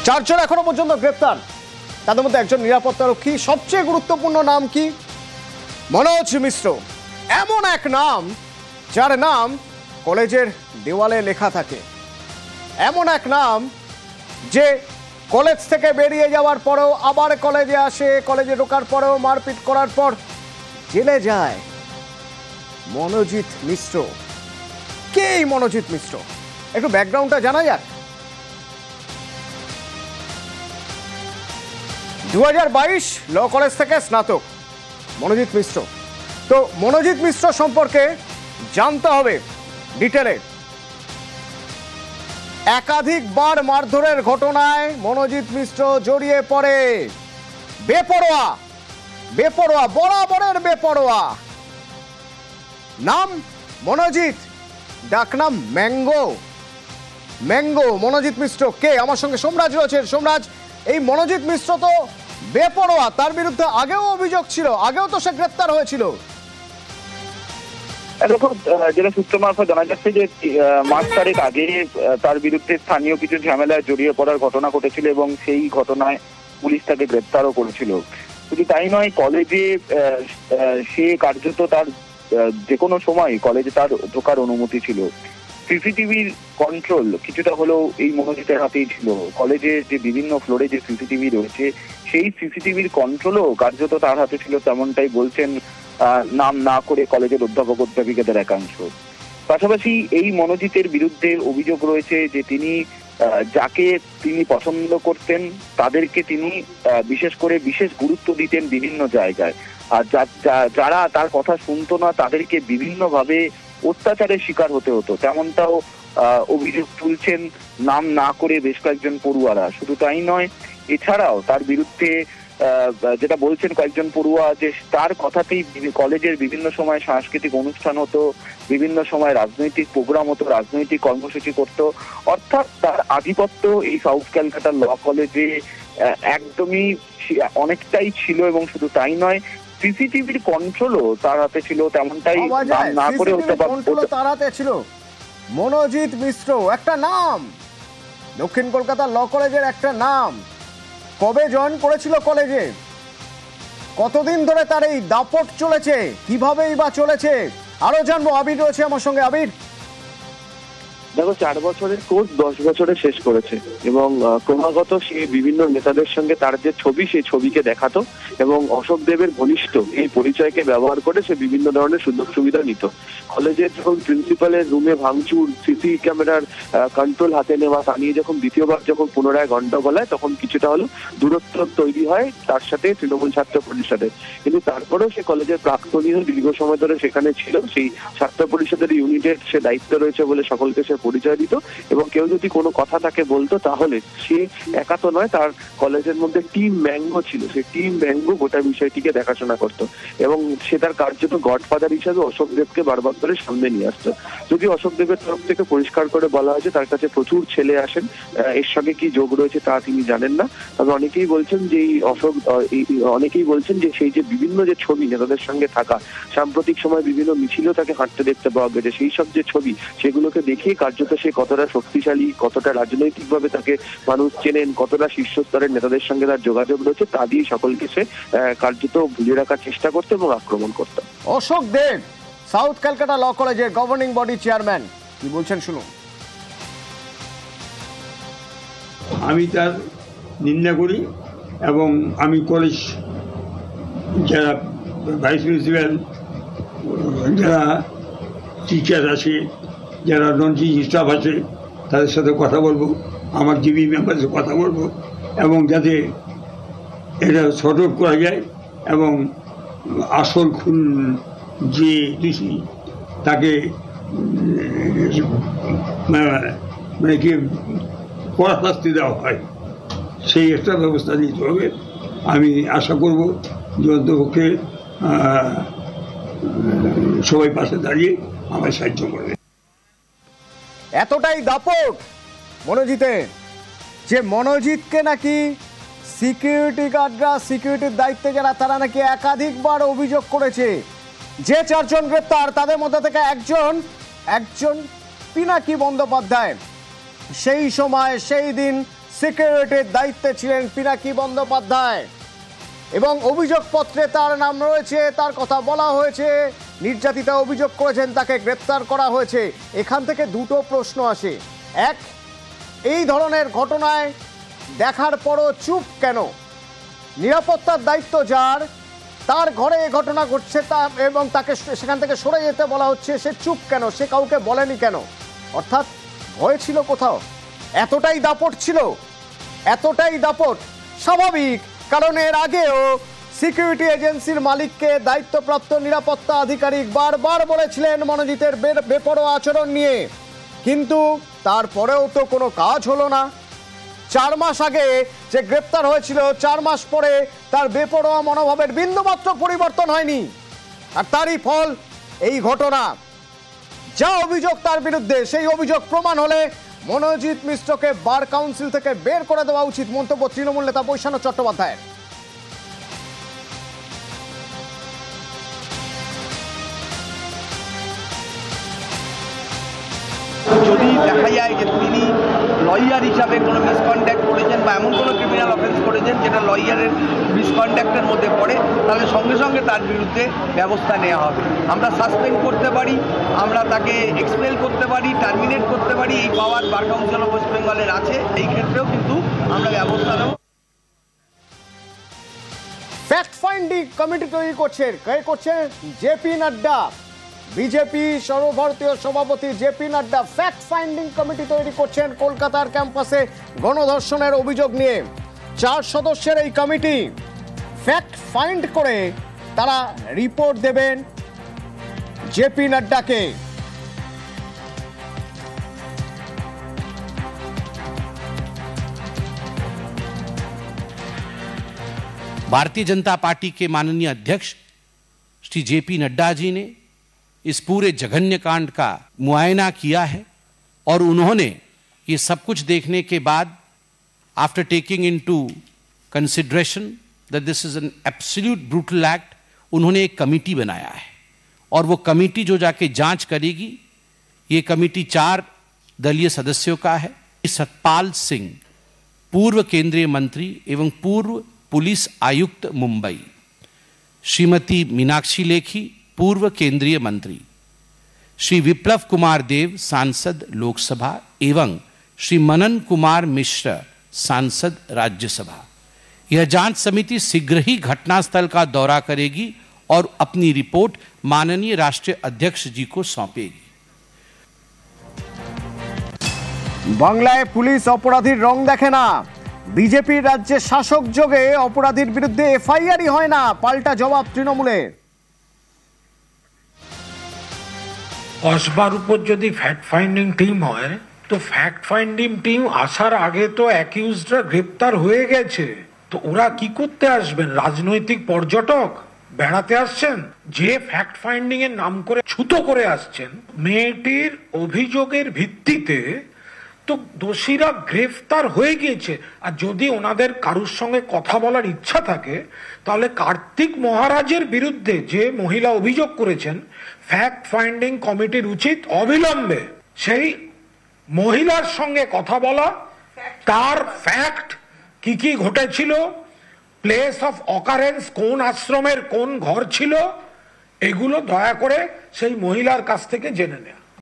চারজন এখনো পর্যন্ত গ্রেপ্তার, তাদের মধ্যে একজন নিরাপত্তারক্ষী। সবচেয়ে গুরুত্বপূর্ণ নাম কি? মনোজ মিশ্র। এমন এক নাম যার নাম কলেজের দেওয়ালে লেখা থাকে, এমন এক নাম যে কলেজ থেকে বেরিয়ে যাওয়ার পরেও আবার কলেজে আসে, কলেজে ঢোকার পরেও মারপিট করার পর জেলে যায়। মনোজিৎ মিশ্র। কে এই মনোজিৎ মিশ্র? একটু ব্যাকগ্রাউন্ডটা জানা যাক। 2022 ল কলেজ থেকে স্নাতক মনোজিৎ মিশ্র। তো মনোজিৎ মিশ্র সম্পর্কে জানতে হবে ডিটেলে। একাধিকবার মারধরের ঘটনায় মনোজিৎ মিশ্র জড়িয়ে পড়ে। বেপরোয়া, বেপরোয়া, বরাবরের বেপরোয়া। নাম মনোজিৎ, ডাকনাম ম্যাঙ্গো। ম্যাঙ্গো মনোজিৎ মিশ্র কে? আমার সঙ্গে সোমরাজ রয়েছে। সোমরাজ, এই মনোজিৎ মিশ্র তো বেপরোয়া, তার বিরুদ্ধে আগেও অভিযোগ ছিল, আগেও তো সে গ্রেপ্তার হয়েছিল। দেখো, যেটা সূত্র মারফত জানা যাচ্ছে যে মাস 4 আগে তার বিরুদ্ধে স্থানীয় কিছু ঝামেলায় জড়িয়ে পড়ার ঘটনা ঘটেছিল এবং সেই ঘটনায় পুলিশ তাকে গ্রেপ্তারও করেছিল। শুধু তাই নয়, কলেজে সে কার্যত তার যে কোনো সময় কলেজে তার ঢোকার অনুমতি ছিল। সিসিটিভির কন্ট্রোল কিছুটা হলেও এই মনোজিতের হাতেই ছিল। কলেজের যে বিভিন্ন ফ্লোরে যে সিসিটিভি রয়েছে, সেই সিসিটিভির কন্ট্রোলও কার্যত তার হাতে ছিল, তেমনটাই বলছেন নাম না করে কলেজের অধ্যাপক অধ্যাপিকাদের একাংশ। পাশাপাশি এই মনোজিতের বিরুদ্ধে অভিযোগ রয়েছে যে তিনি যাকে তিনি পছন্দ করতেন তাদেরকে তিনি বিশেষ করে বিশেষ গুরুত্ব দিতেন বিভিন্ন জায়গায়, আর যারা তার কথা শুনতো না তাদেরকে বিভিন্নভাবে অত্যাচারের শিকার হতে হতো, তেমনটাও অভিযোগ তুলছেন নাম না করে বেশ কয়েকজন পড়ুয়ারা। শুধু তাই নয়, এছাড়াও তার বিরুদ্ধে যেটা বলছেন কয়েকজন পড়ুয়া, যে তার কথাতেই কলেজের বিভিন্ন সময় সাংস্কৃতিক অনুষ্ঠান হতো, বিভিন্ন সময় রাজনৈতিক প্রোগ্রাম হতো, রাজনৈতিক কর্মসূচি করত। অর্থাৎ তার আধিপত্য এই সাউথ ক্যালকাটা ল কলেজে একদমই অনেকটাই ছিল। এবং শুধু তাই নয়, সিসিটিভির কন্ট্রোলও তার হাতে ছিল, তেমনটাই না করে তার হাতে ছিল। মনোজিৎ মিশ্র একটা নাম, দক্ষিণ কলকাতা ল কলেজের একটা নাম। কবে জয়েন করেছিল কলেজে? কতদিন ধরে তার এই দাপট চলেছে? কিভাবেই বা চলেছে? আরো জানবো। আবির রয়েছে আমার সঙ্গে। আবির, দেখো, 4 বছরের কোর্স 10 বছরে শেষ করেছে এবং ক্রমাগত সে বিভিন্ন নেতাদের সঙ্গে তার যে ছবি, সেই ছবিকে দেখাতো এবং অশোক দেবের ঘনিষ্ঠ এই পরিচয়কে ব্যবহার করে সে বিভিন্ন ধরনের সুযোগ সুবিধা নিত। কলেজের যখন প্রিন্সিপালের রুমে ভাঙচুর, সিসি ক্যামেরার কন্ট্রোল হাতে নেওয়া, তা নিয়ে যখন দ্বিতীয়বার যখন পুনরায় গন্ডগোলায়, তখন কিছুটা হলো দূরত্ব তৈরি হয় তার সাথে তৃণমূল ছাত্র পরিষদের। কিন্তু তারপরেও সে কলেজের প্রাক্তনীয় দীর্ঘ সময় ধরে সেখানে ছিল। সেই ছাত্র পরিষদের ইউনিটের সে দায়িত্ব রয়েছে বলে সকলকে সে পরিচয় দিত এবং কেউ যদি কোনো কথা তাকে বলতো তাহলে সে একা তো নয়, তার কলেজের মধ্যে টিম ম্যাঙ্গো ছিল, সেই টিম ম্যাঙ্গো গোটা বিষয়টিকে দেখাশোনা করত এবং সে তার কার্যত গডফাদার হিসাবে অশোক দেবকে বারবার করে সামনে নিয়ে আসতো। যদি অশোক দেবের তরফ থেকে পরিষ্কার করে বলা হয়েছে তার কাছে প্রচুর ছেলে আসেন, এর সঙ্গে কি যোগ রয়েছে তা তিনি জানেন না। তবে অনেকেই বলছেন যে সেই যে বিভিন্ন যে ছবি নেতাদের সঙ্গে থাকা, সাম্প্রতিক সময় বিভিন্ন মিছিলেও তাকে হাঁটতে দেখতে পাওয়া গেছে, সেই সব যে ছবি, সেগুলোকে দেখেই কার্যত সে কতটা শক্তিশালী, কতটা রাজনৈতিকভাবে তাকে মানুষ চেনেন, কতটা শীর্ষস্তরের নেতাদের সঙ্গে তার যোগাযোগ রয়েছে, তা দিয়ে সকলকে সে কার্যত ভুলে রাখার চেষ্টা করতো এবং আক্রমণ করতো। অশোক দেব সাউথ ক্যালকাটা ল কলেজের গভর্নিং বডি চেয়ারম্যান, কি বলছেন শুনুন। আমি তার নিন্দা করি এবং আমি কলেজ যারা ভাইস প্রিন্সিপাল, যারা টিচার আছে, যারা নন টিচিং স্টাফ আছে, তাদের সাথে কথা বলবো, আমার জিবি মেম্বারের কথা বলবো এবং যাতে এটা শর্ট আউট করা যায় এবং আসল খুন যে দোষী তাকে মানে কি কড়া শাস্তি দেওয়া হয়, সেই একটা ব্যবস্থা নিতে হবে। আমি আশা করব যে অন্তপক্ষে সবাই পাশে দাঁড়িয়ে আমার সাহায্য করবে। এতটাই দাপট মনোজিতের যে মনোজিৎকে নাকি সিকিউরিটি গার্ডরা, সিকিউরিটির দায়িত্বে যারা, তারা নাকি একাধিকবার অভিযোগ করেছে। যে 4 জন গ্রেপ্তার তাদের মধ্যে থেকে একজন পিনাকি বন্দ্যোপাধ্যায় সেই সময় সেই দিন সিকিউরিটির দায়িত্বে ছিলেন পিনাকি বন্দ্যোপাধ্যায় এবং অভিযোগপত্রে তার নাম রয়েছে, তার কথা বলা হয়েছে, নির্যাতিতা অভিযোগ করেছেন, তাকে গ্রেপ্তার করা হয়েছে। এখান থেকে দুটো প্রশ্ন আসে। এক, এই ধরনের ঘটনায় দেখার পরও চুপ কেন? নিরাপত্তার দায়িত্ব যার, তার ঘরে এই ঘটনা ঘটছে এবং তাকে সেখান থেকে সরে যেতে বলা হচ্ছে, সে চুপ কেন? সে কাউকে বলেনি কেন? অর্থাৎ ভয় ছিল কোথাও? এতটাই দাপট ছিল? এতটাই দাপট স্বাভাবিক, কারণ এর আগেও সিকিউরিটি এজেন্সির মালিককে দায়িত্বপ্রাপ্ত নিরাপত্তা আধিকারিক বারবার বলেছিলেন মনোজিতের বেপরোয়া আচরণ নিয়ে, কিন্তু তারপরেও তো কোনো কাজ হলো না। 4 মাস আগে যে গ্রেপ্তার হয়েছিল, 4 মাস পরে তার বেপরোয়া মনোভাবের বিন্দুমাত্র পরিবর্তন হয়নি, আর তারই ফল এই ঘটনা। যা অভিযোগ তার বিরুদ্ধে, সেই অভিযোগ প্রমাণ হলে মনোজিৎ মিশ্রকে বার কাউন্সিল থেকে বের করে দেওয়া উচিত, মন্তব্য তৃণমূল নেতা বৈশানব চট্টোপাধ্যায়ের। যদি দেখা যায় যে তিনি লয়ার হিসাবে কোনো মিসকন্ডাক্ট করেছেন বা এমন কোনো ক্রিমিনাল অফেন্স করেছেন যেটা লয়ারের মিসকন্ডাক্টের মধ্যে পড়ে, তাহলে সঙ্গে সঙ্গে তার বিরুদ্ধে ব্যবস্থা নেওয়া হবে। আমরা সাসপেন্ড করতে পারি, আমরা তাকে এক্সপেল করতে পারি, টার্মিনেট করতে পারি, এই পাওয়ার বার কাউন্সিল অফ ওয়েস্ট বেঙ্গলের আছে। এই ক্ষেত্রেও কিন্তু আমরা ব্যবস্থা নেব। ফ্যাক্ট ফাইন্ডিং কমিটি তৈরি করছেন, কে করছেন? জেপি নাড্ডা, বিজেপি সর্বভারতীয় সভাপতি JP Nadda fact finding committee তৈরি করছেন কলকাতার ক্যাম্পাসে গণধর্ষণের অভিযোগ নিয়ে। 4 সদস্যের এই কমিটি ফ্যাক্ট ফাইন্ড করে তারা রিপোর্ট দেবেন জেপি নাড্ডাকে। भारतीय जनता पार्टी के माननीय अध्यक्ष श्री जेपी नड्डा जी ने इस पूरे जघन्य कांड का मुआयना किया है और उन्होंने ये सब कुछ देखने के बाद, after taking into consideration that this is an absolute brutal act, उन्होंने एक कमेटी बनाया है और वो कमेटी जो जाके जांच करेगी, ये कमेटी 4 दलीय सदस्यों का है। सतपाल सिंह, पूर्व केंद्रीय मंत्री एवं पूर्व पुलिस आयुक्त मुंबई, श्रीमती मीनाक्षी लेखी, पूर्व केंद्रीय मंत्री, श्री विप्लव कुमार देव, सांसद लोकसभा, एवं श्री मनन कुमार मिश्र, सांसद राज्यसभा। यह जांच समिति शीघ्र ही घटनास्थल का दौरा करेगी और अपनी रिपोर्ट माननीय राष्ट्रीय अध्यक्ष जी को सौंपेगी। বাংলায় পুলিশ অপরাধীর রং দেখে না। বিজেপির রাজ্যে শাসক যোগে অপরাধীর বিরুদ্ধে এফআইআরই হয় না, পাল্টা জবাব তৃণমূলের। কসবার উপর যদি ফ্যাক্ট ফাইন্ডিং টিম হয়, তো ফ্যাক্ট ফাইন্ডিং টিম আসার আগে তো অ্যাকিউজডরা গ্রেপ্তার হয়ে গেছে, তো ওরা কি করতে আসবেন? রাজনৈতিক পর্যটক বেড়াতে আসছেন? যে ফ্যাক্ট ফাইন্ডিং এর নাম করে ছুতো করে আসছেন, মেয়েটির অভিযোগের ভিত্তিতে তো দোষীরা গ্রেফতার হয়ে গিয়েছে। আর যদি ওনাদের কারুর সঙ্গে কথা বলার ইচ্ছা থাকে, তাহলে কার্তিক মহারাজের বিরুদ্ধে যে মহিলা অভিযোগ করেছেন, ফ্যাক্ট ফাইন্ডিং কমিটির উচিত অবিলম্বে সেই মহিলার সঙ্গে কথা বলা, তার ফ্যাক্ট কি কি ঘটেছিল, প্লেস অফ অকারেন্স কোন আশ্রমের কোন ঘর ছিল, এগুলো দয়া করে সেই মহিলার কাছ থেকে জেনে নেওয়া।